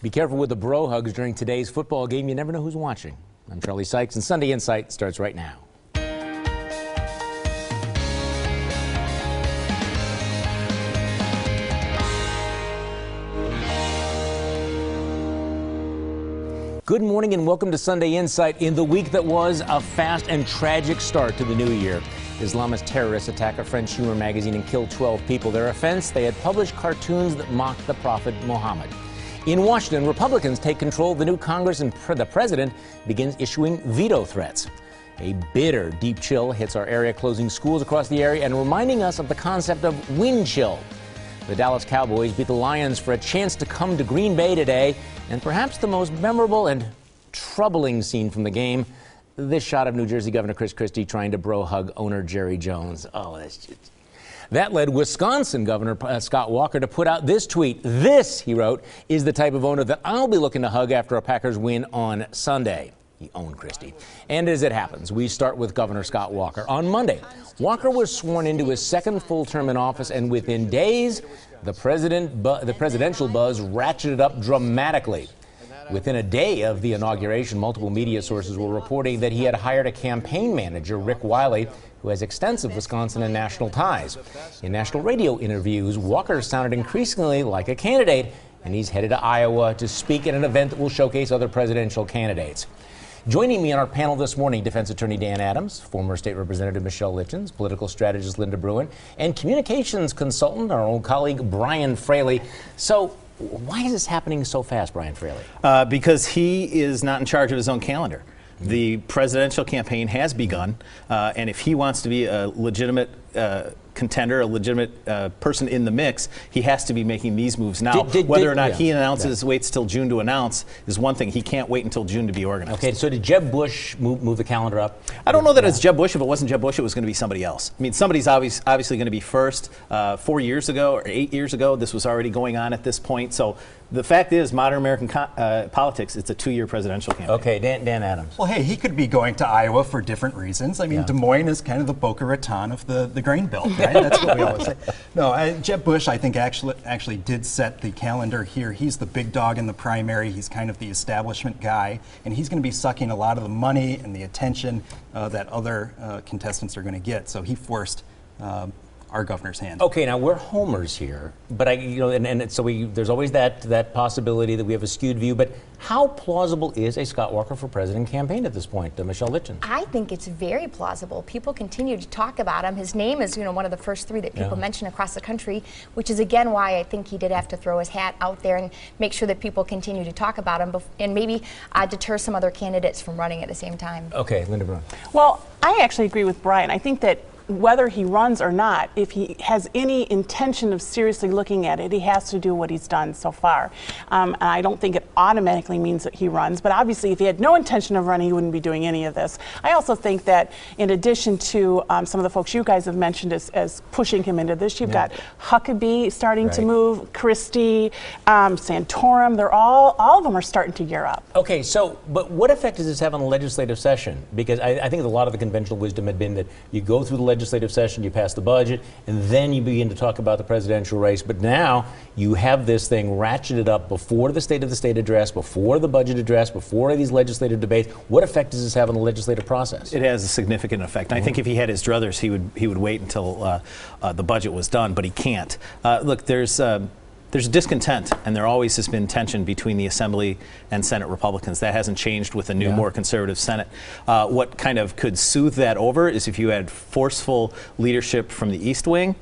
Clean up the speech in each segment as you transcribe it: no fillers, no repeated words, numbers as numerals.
Be careful with the bro hugs during today's football game. You never know who's watching. I'm Charlie Sykes, and Sunday Insight starts right now. Good morning and welcome to Sunday Insight. In the week that was a fast and tragic start to the new year, Islamist terrorists attacked a French humor magazine and killed 12 people. Their offense, they had published cartoons that mocked the Prophet Muhammad. In Washington, Republicans take control of the new Congress and the president begins issuing veto threats. A bitter, deep chill hits our area, closing schools across the area and reminding us of the concept of wind chill. The Dallas Cowboys beat the Lions for a chance to come to Green Bay today, and perhaps the most memorable and troubling scene from the game, this shot of New Jersey Governor Chris Christie trying to bro hug owner Jerry Jones. Oh, that's just... That led Wisconsin Governor Scott Walker to put out this tweet. This, he wrote, is the type of owner that I'll be looking to hug after a Packers win on Sunday. He owned Christie. And as it happens, we start with Governor Scott Walker. On Monday, Walker was sworn into his second full term in office, and within days, the presidential buzz ratcheted up dramatically. Within a day of the inauguration, multiple media sources were reporting that he had hired a campaign manager, Rick Wiley, who has extensive Wisconsin and national ties. In national radio interviews, Walker sounded increasingly like a candidate, and he's headed to Iowa to speak at an event that will showcase other presidential candidates. Joining me on our panel this morning, defense attorney Dan Adams, former state representative Michelle Litchens, political strategist Linda Bruin, and communications consultant, our old colleague Brian Fraley. So why is this happening so fast, Brian Fraley? Because he is not in charge of his own calendar. The presidential campaign has begun, and if he wants to be a legitimate contender, a legitimate person in the mix, he has to be making these moves now. Whether or not he announces, waits till June to announce, is one thing. He can't wait until June to be organized. Okay, so did Jeb Bush move the calendar up? I don't know that it's Jeb Bush. If it wasn't Jeb Bush, it was going to be somebody else. I mean, somebody's obviously going to be first. 4 years ago or 8 years ago, this was already going on at this point. So the fact is, modern American politics, it's a 2-year presidential campaign. Okay, Dan Adams. Well, hey, he could be going to Iowa for different reasons. I mean, Des Moines is kind of the Boca Raton of the grain belt, right? That's what we always say. No, Jeb Bush, I think, actually did set the calendar here. He's the big dog in the primary. He's kind of the establishment guy, and he's going to be sucking a lot of the money and the attention that other contestants are going to get. So he forced our governor's hand. Okay, now we're homers here, but there's always that possibility that we have a skewed view. But how plausible is a Scott Walker for president campaign at this point, Michelle Litchens? I think it's very plausible. People continue to talk about him. His name is, one of the first three that people mention across the country, which is again why I think he did have to throw his hat out there and make sure that people continue to talk about him, and maybe deter some other candidates from running at the same time. Okay, Linda Bruin. Well, I actually agree with Brian. I think that whether he runs or not, if he has any intention of seriously looking at it, he has to do what he's done so far. And I don't think it automatically means that he runs, but obviously if he had no intention of running, he wouldn't be doing any of this. I also think that in addition to some of the folks you guys have mentioned as pushing him into this, you've got Huckabee starting to move, Christie, Santorum, all of them are starting to gear up. Okay, so, but what effect does this have on the legislative session? Because I think a lot of the conventional wisdom had been that you go through the legislative session, you pass the budget, and then you begin to talk about the presidential race. But now you have this thing ratcheted up before the State of the State address, before the budget address, before these legislative debates. What effect does this have on the legislative process? It has a significant effect. I think if he had his druthers, he would wait until the budget was done, but he can't. Look, there's discontent, and there always has been tension between the Assembly and Senate Republicans. That hasn't changed with a new, more conservative Senate. What kind of could soothe that over is if you had forceful leadership from the East Wing.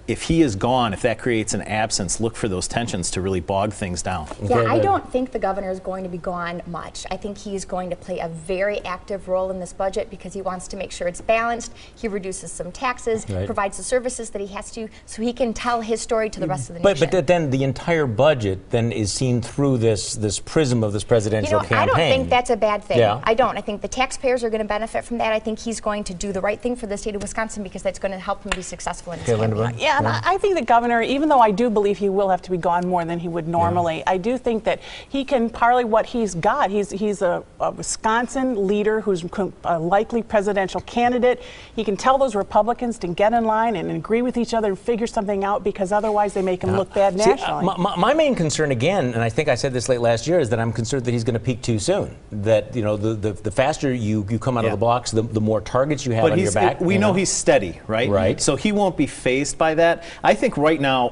If he is gone, if that creates an absence, look for those tensions to really bog things down. Yeah, I don't think the governor is going to be gone much. I think he's going to play a very active role in this budget because he wants to make sure it's balanced. He reduces some taxes, provides the services that he has to, so he can tell his story to the rest of the nation. But then the entire budget then is seen through this prism of this presidential campaign. I don't think that's a bad thing. Yeah. I don't. I think the taxpayers are going to benefit from that. I think he's going to do the right thing for the state of Wisconsin because that's going to help him be successful in his campaign. Yeah, and I think the governor, even though I do believe he will have to be gone more than he would normally, I do think that he can parlay what he's got. He's a Wisconsin leader who's a likely presidential candidate. He can tell those Republicans to get in line and agree with each other and figure something out, because otherwise they make him look bad nationally. My main concern, again, and I think I said this late last year, is that I'm concerned that he's going to peak too soon. That, you know, the faster you come out of the blocks, the more targets you have on your back. We know he's steady, right? Right. So he won't be fazed by that. I think right now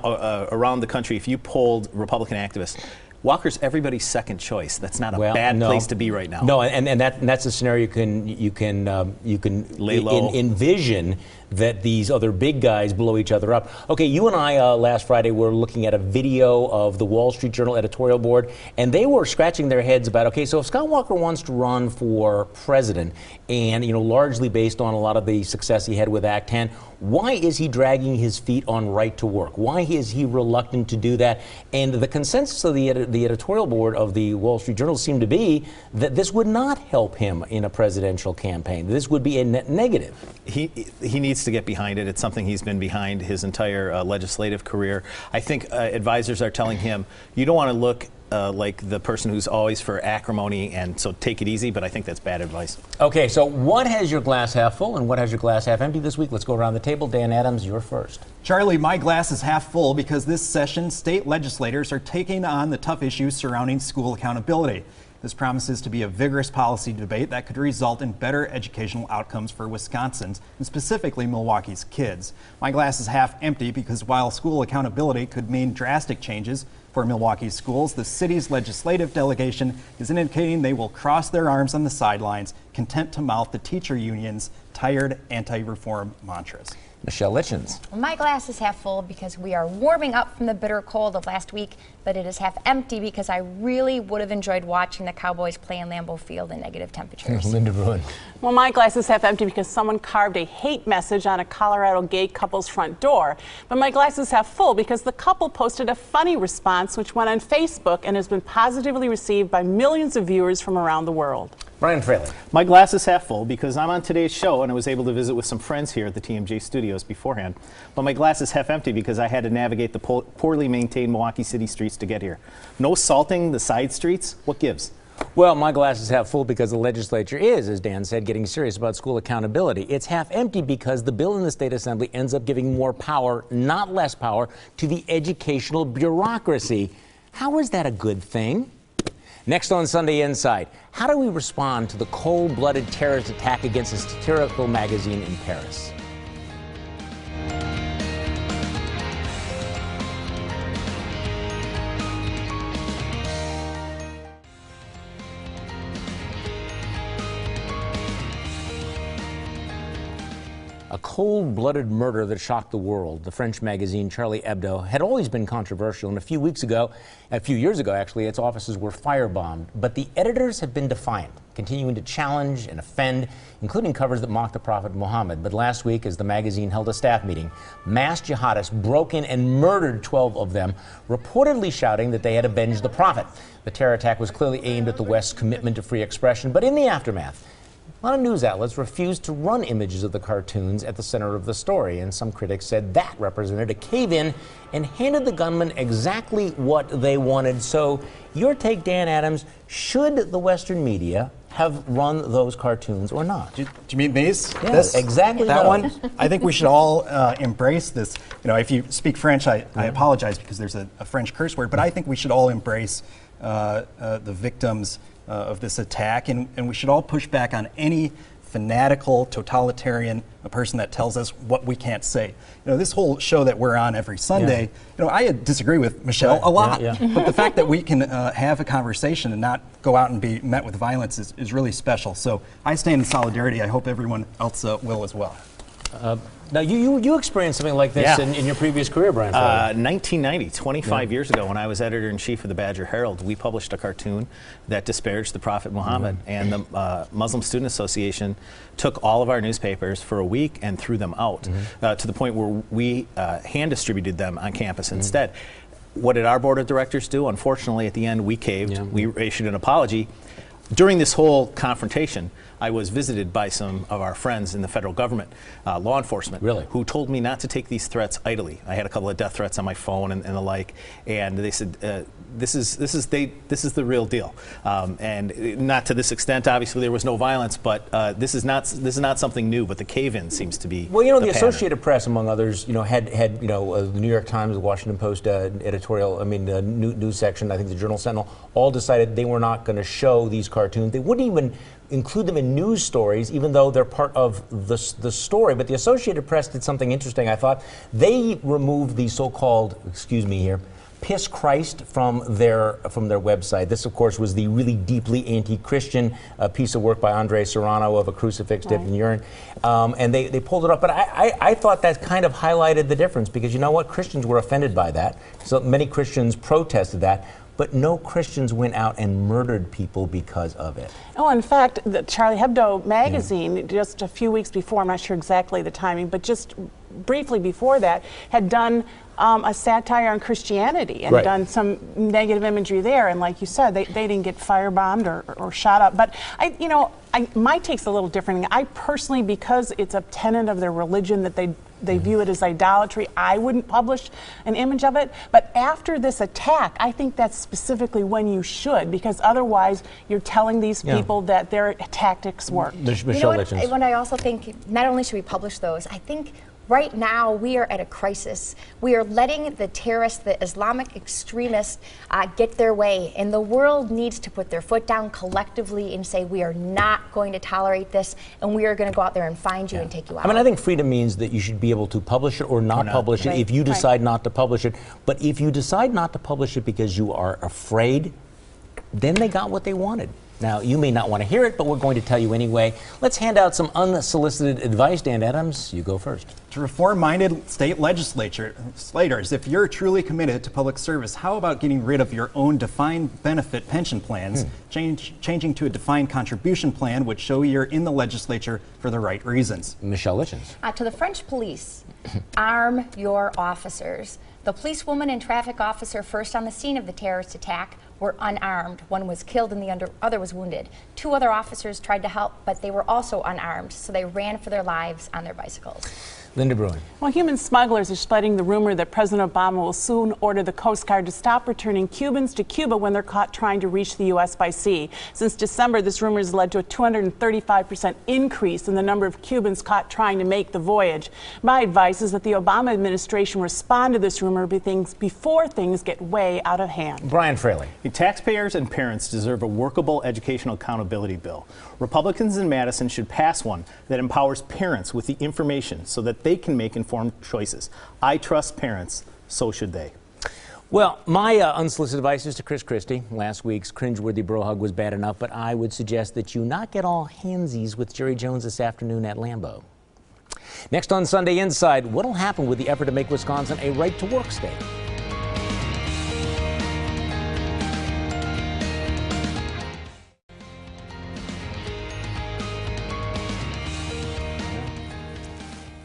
around the country, if you polled Republican activists, Walker's everybody's second choice. That's not a bad place to be right now. No, and that's a scenario you can lay low. Envision, that these other big guys blow each other up. Okay, you and I last Friday were looking at a video of the Wall Street Journal editorial board, and they were scratching their heads about, okay, so if Scott Walker wants to run for president, and, you know, largely based on a lot of the success he had with Act 10, why is he dragging his feet on right to work? Why is he reluctant to do that? And the consensus of the editorial board of the Wall Street Journal seemed to be that this would not help him in a presidential campaign. This would be a net negative. He needs to get behind it. It's something he's been behind his entire legislative career. I think advisors are telling him, you don't want to look like the person who's always for acrimony, and so take it easy, but I think that's bad advice. Okay, so what has your glass half full and what has your glass half empty this week? Let's go around the table. Dan Adams, you're first. Charlie, my glass is half full because this session, state legislators are taking on the tough issues surrounding school accountability. This promises to be a vigorous policy debate that could result in better educational outcomes for Wisconsins, and specifically Milwaukee's kids. My glass is half empty because while school accountability could mean drastic changes for Milwaukee's schools, the city's legislative delegation is indicating they will cross their arms on the sidelines, content to mouth the teacher union's tired anti-reform mantras. Michelle Litchens. Well, my glass is half full because we are warming up from the bitter cold of last week, but it is half empty because I really would have enjoyed watching the Cowboys play in Lambeau Field in negative temperatures. Linda Bruin. Well, my glass is half empty because someone carved a hate message on a Colorado gay couple's front door. But my glass is half full because the couple posted a funny response which went on Facebook and has been positively received by millions of viewers from around the world. Brian Fraley. My glass is half full because I'm on today's show and I was able to visit with some friends here at the TMJ studios beforehand. But my glass is half empty because I had to navigate the poorly maintained Milwaukee City streets to get here. No salting the side streets. What gives? Well, my glass is half full because the legislature is, as Dan said, getting serious about school accountability. It's half empty because the bill in the state assembly ends up giving more power, not less power, to the educational bureaucracy. How is that a good thing? Next on Sunday Inside, how do we respond to the cold-blooded terrorist attack against a satirical magazine in Paris? A cold-blooded murder that shocked the world. The French magazine Charlie Hebdo had always been controversial, and a few years ago actually, its offices were firebombed. But the editors have been defiant, continuing to challenge and offend, including covers that mocked the Prophet Muhammad. But last week, as the magazine held a staff meeting, mass jihadists broke in and murdered 12 of them, reportedly shouting that they had avenged the Prophet. The terror attack was clearly aimed at the West's commitment to free expression, but in the aftermath, a lot of news outlets refused to run images of the cartoons at the center of the story, and some critics said that represented a cave-in and handed the gunman exactly what they wanted. So, your take, Dan Adams, should the Western media have run those cartoons or not? Do you mean these? Yeah, this? exactly that so. one? I think we should all embrace this. You know, if you speak French, I apologize because there's a French curse word, but I think we should all embrace the victims of this attack, and we should all push back on any fanatical, totalitarian person that tells us what we can't say. You know, this whole show that we're on every Sunday, you know, I disagree with Michelle a lot, but the fact that we can have a conversation and not go out and be met with violence is really special. So I stand in solidarity. I hope everyone else will as well. Now, you experienced something like this in your previous career, Brian. 1990, 25 years ago, when I was editor-in-chief of the Badger Herald, we published a cartoon that disparaged the Prophet Muhammad. And the Muslim Student Association took all of our newspapers for a week and threw them out to the point where we hand-distributed them on campus instead. What did our board of directors do? Unfortunately, at the end, we caved. We issued an apology. During this whole confrontation, I was visited by some of our friends in the federal government, law enforcement, who told me not to take these threats idly. I had a couple of death threats on my phone and the like, and they said, this is the real deal. And not to this extent, obviously there was no violence, but this is not something new. But the cave-in seems to be. Well, you know, the pattern. Associated Press, among others, you know, had the New York Times, the Washington Post editorial, the news section, I think the Journal Sentinel, all decided they were not going to show these cartoons. They wouldn't even include them in news stories, even though they're part of the story. But the Associated Press did something interesting, I thought. They removed the so-called, excuse me here, Piss Christ from their website. This, of course, was the really deeply anti-Christian piece of work by Andre Serrano of a crucifix dipped in urine. And they pulled it up. But I thought that kind of highlighted the difference, because you know what? Christians were offended by that. So many Christians protested that. But no Christians went out and murdered people because of it. Oh, in fact, the Charlie Hebdo magazine, just a few weeks before, I'm not sure exactly the timing, but just briefly before that, had done a satire on Christianity and done some negative imagery there. And like you said, they didn't get firebombed or shot up. But my take's a little different. I personally, because it's a tenet of their religion that they view it as idolatry, I wouldn't publish an image of it. But after this attack, I think that's specifically when you should, because otherwise you're telling these people that their tactics work. You know what I also think, not only should we publish those, I think right now we are at a crisis. We are letting the terrorists, the Islamic extremists, get their way, and the world needs to put their foot down collectively and say, we are not going to tolerate this, and we are going to go out there and find you and take you out. I mean, I think freedom means that you should be able to publish it or not publish it if you decide not to publish it. But if you decide not to publish it because you are afraid, then they got what they wanted. Now, you may not want to hear it, but we're going to tell you anyway. Let's hand out some unsolicited advice. Dan Adams, you go first. To reform-minded state legislators, if you're truly committed to public service, how about getting rid of your own defined benefit pension plans, changing to a defined contribution plan would show you're in the legislature for the right reasons? Michelle Lichens. To the French police, arm your officers. The policewoman and traffic officer first on the scene of the terrorist attack were unarmed. One was killed and the other was wounded. 2 other officers tried to help, but they were also unarmed, so they ran for their lives on their bicycles. Linda Bruin. Well, human smugglers are spreading the rumor that President Obama will soon order the Coast Guard to stop returning Cubans to Cuba when they're caught trying to reach the U.S. by sea. Since December, this rumor has led to a 235% increase in the number of Cubans caught trying to make the voyage. My advice is that the Obama administration respond to this rumor before things get way out of hand. Brian Fraley. Taxpayers and parents deserve a workable educational accountability bill. Republicans in Madison should pass one that empowers parents with the information so that they can make informed choices. I trust parents, so should they. Well, my unsolicited advice is to Chris Christie. Last week's cringeworthy bro hug was bad enough, but I would suggest that you not get all handsies with Jerry Jones this afternoon at Lambeau. Next on Sunday Inside, what'll happen with the effort to make Wisconsin a right-to-work state?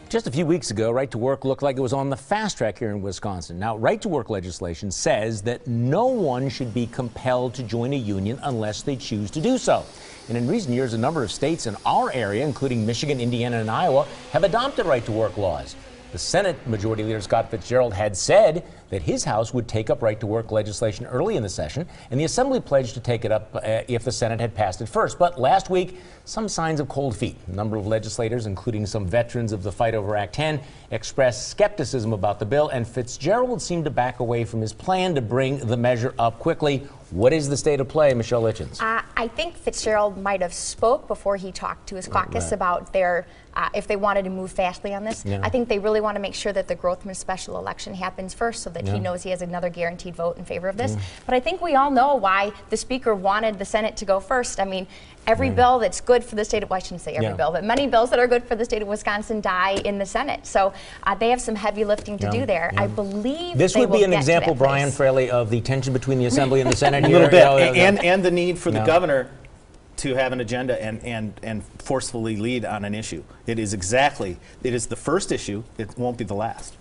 Just a few weeks ago, right-to-work looked like it was on the fast track here in Wisconsin. Now, right-to-work legislation says that no one should be compelled to join a union unless they choose to do so. And in recent years, a number of states in our area, including Michigan, Indiana, and Iowa, have adopted right-to-work laws. The Senate Majority Leader Scott Fitzgerald had said that his House would take up right-to-work legislation early in the session, and the Assembly pledged to take it up if the Senate had passed it first. But last week, some signs of cold feet. A number of legislators, including some veterans of the fight over Act 10, expressed skepticism about the bill, and Fitzgerald seemed to back away from his plan to bring the measure up quickly. What is the state of play, Michelle Lichens? I think Fitzgerald might have spoke before he talked to his caucus about their if they wanted to move fastly on this. I think they really want to make sure that the Grothman special election happens first so that he knows he has another guaranteed vote in favor of this. But I think we all know why the Speaker wanted the Senate to go first. I mean, every bill that's good for the state of, well, I shouldn't say every bill, but many bills that are good for the state of Wisconsin die in the Senate. So they have some heavy lifting to do there. I believe this would be an example, Brian Fraley, of the tension between the Assembly and the Senate. A little bit, and the need for the governor to have an agenda and forcefully lead on an issue. It is the first issue. It won't be the last.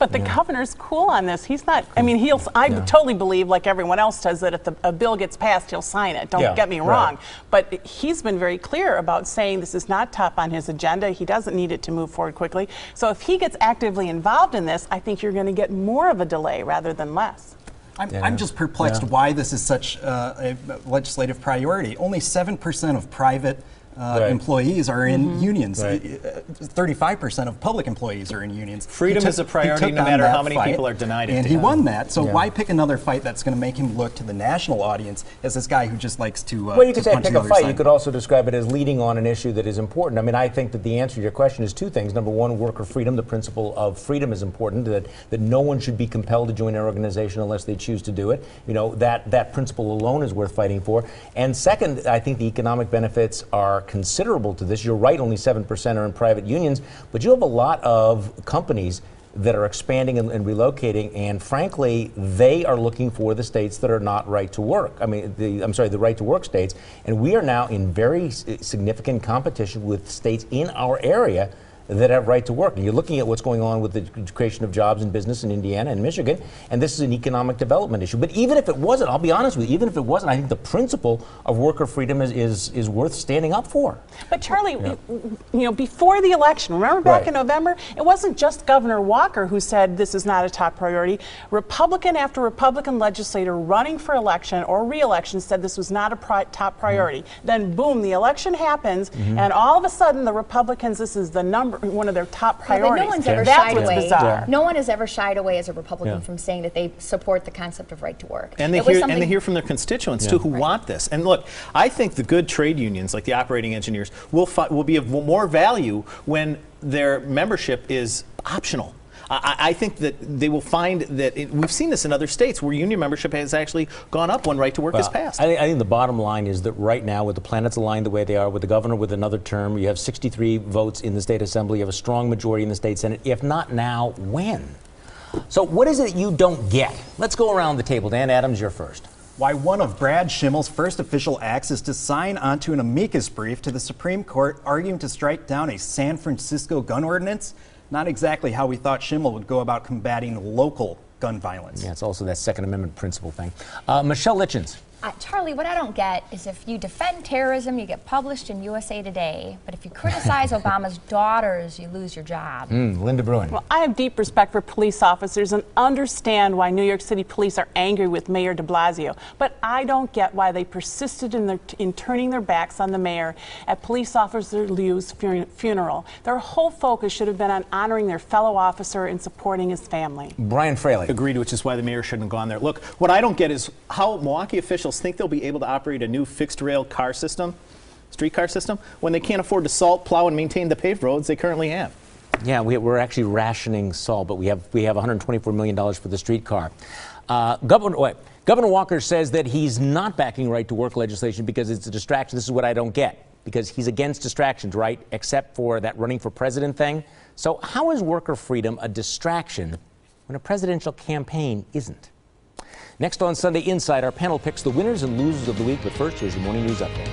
But the governor's cool on this. He's not, I mean, I totally believe, like everyone else does, that if a bill gets passed, he'll sign it. Don't get me wrong. But he's been very clear about saying this is not top on his agenda. He doesn't need it to move forward quickly. So if he gets actively involved in this, I think you're going to get more of a delay rather than less. I'm just perplexed why this is such a legislative priority. Only 7% of private employees are in unions. 35% of public employees are in unions. Freedom is a priority no matter how many people are denied it. And he won that, so why pick another fight that's going to make him look to the national audience as this guy who just likes to well, you could say punch pick the a other fight. side. You could also describe it as leading on an issue that is important. I mean, I think that the answer to your question is two things. Number one, worker freedom. The principle of freedom is important, that no one should be compelled to join an organization unless they choose to do it. You know, that principle alone is worth fighting for. And second, I think the economic benefits are considerable to this. You're right, only 7% are in private unions, but you have a lot of companies that are expanding and relocating, and frankly, they are looking for the states that are not right to work. I mean, the right to work states, and we are now in very significant competition with states in our area that have right to work. And you're looking at what's going on with the creation of jobs and business in Indiana and Michigan, and this is an economic development issue. But even if it wasn't, I'll be honest with you, even if it wasn't, I think the principle of worker freedom is worth standing up for. But Charlie, you know, before the election, remember back in November, it wasn't just Governor Walker who said this is not a top priority. Republican after Republican legislator running for election or re-election said this was not a top priority. Then boom, the election happens, and all of a sudden the Republicans, this is the one of their top priorities. No one's ever That's shied what's away. bizarre. No one has ever shied away as a Republican from saying that they support the concept of right to work. And they hear from their constituents too, who want this. And look, I think the good trade unions, like the operating engineers, will be of more value when their membership is optional. I think that they will find that we've seen this in other states where union membership has actually gone up when right to work is passed. I think the bottom line is that right now, with the planets aligned the way they are, with the governor with another term, you have 63 votes in the state assembly, you have a strong majority in the state senate. If not now, when? So what is it you don't get? Let's go around the table. Dan Adams, you're first. Why one of Brad Schimmel's first official acts is to sign onto an amicus brief to the Supreme Court arguing to strike down a San Francisco gun ordinance. Not exactly how we thought Schimmel would go about combating local gun violence. Yeah, it's also that Second Amendment principle thing. Michelle Litchens. Charlie, what I don't get is if you defend terrorism, you get published in USA Today, but if you criticize Obama's daughters, you lose your job. Linda Bruin. Well, I have deep respect for police officers and understand why New York City police are angry with Mayor de Blasio, but I don't get why they persisted in turning their backs on the mayor at police officer Liu's funeral. Their whole focus should have been on honoring their fellow officer and supporting his family. Brian Fraley. Agreed, which is why the mayor shouldn't have gone there. Look, what I don't get is how Milwaukee officials think they'll be able to operate a new fixed rail car system, streetcar system, when they can't afford to salt, plow, and maintain the paved roads they currently have. Yeah, we're actually rationing salt, but we have $124 million for the streetcar. Governor Walker says that he's not backing right to work legislation because it's a distraction. This is what I don't get, because he's against distractions, right? Except for that running for president thing. So how is worker freedom a distraction when a presidential campaign isn't? Next on Sunday Inside, our panel picks the winners and losers of the week. But first, here's your morning news update.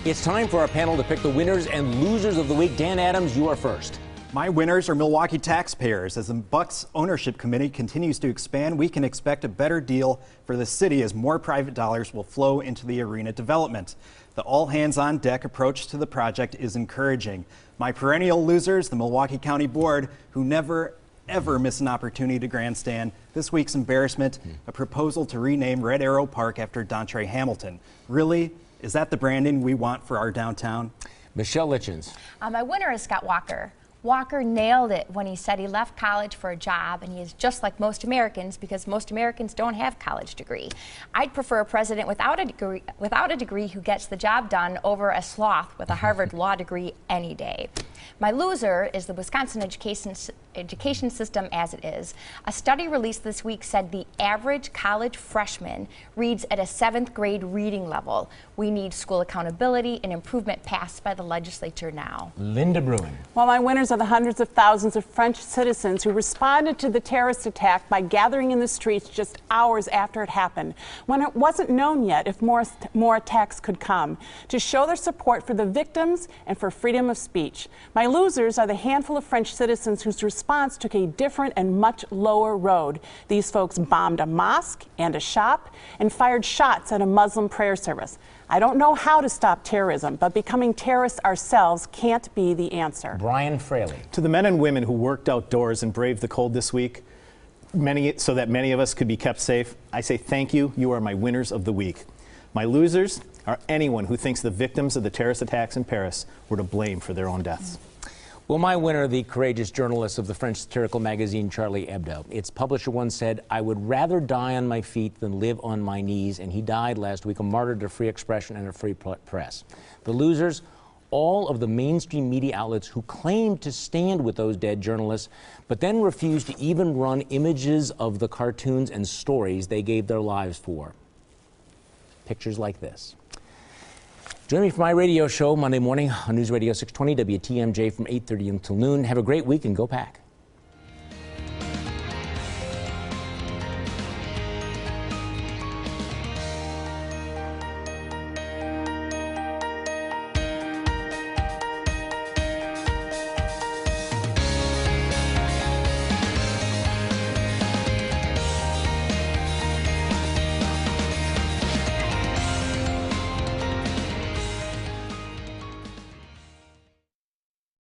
It's time for our panel to pick the winners and losers of the week. Dan Adams, you are first. My winners are Milwaukee taxpayers. As the Bucks ownership committee continues to expand, we can expect a better deal for the city as more private dollars will flow into the arena development. The all-hands-on-deck approach to the project is encouraging. My perennial losers, the Milwaukee County Board, who never ever miss an opportunity to grandstand. This week's embarrassment, a proposal to rename Red Arrow Park after Dontre Hamilton. Really? Is that the branding we want for our downtown? Michelle Litchens. My winner is Scott Walker. Walker nailed it when he said he left college for a job, and he is just like most Americans because most Americans don't have a college degree. I'd prefer a president without a degree who gets the job done over a sloth with a Harvard law degree any day. My loser is the Wisconsin education system as it is. A study released this week said the average college freshman reads at a 7th grade reading level. We need school accountability and improvement passed by the legislature now. Linda Bruin. Well, my winners are the hundreds of thousands of French citizens who responded to the terrorist attack by gathering in the streets just hours after it happened, when it wasn't known yet if more attacks could come, to show their support for the victims and for freedom of speech. My losers are the handful of French citizens whose response took a different and much lower road. These folks bombed a mosque and a shop and fired shots at a Muslim prayer service. I don't know how to stop terrorism, but becoming terrorists ourselves can't be the answer. Brian Fraley. To the men and women who worked outdoors and braved the cold this week, so that many of us could be kept safe, I say thank you. You are my winners of the week. My losers are anyone who thinks the victims of the terrorist attacks in Paris were to blame for their own deaths. Well, my winner, the courageous journalist of the French satirical magazine Charlie Hebdo. Its publisher once said, "I would rather die on my feet than live on my knees," and he died last week, a martyr to free expression and a free press. The losers, all of the mainstream media outlets who claimed to stand with those dead journalists, but then refused to even run images of the cartoons and stories they gave their lives for. Pictures like this. Join me for my radio show Monday morning on News Radio 620 WTMJ from 8:30 until noon. Have a great week and go Pack.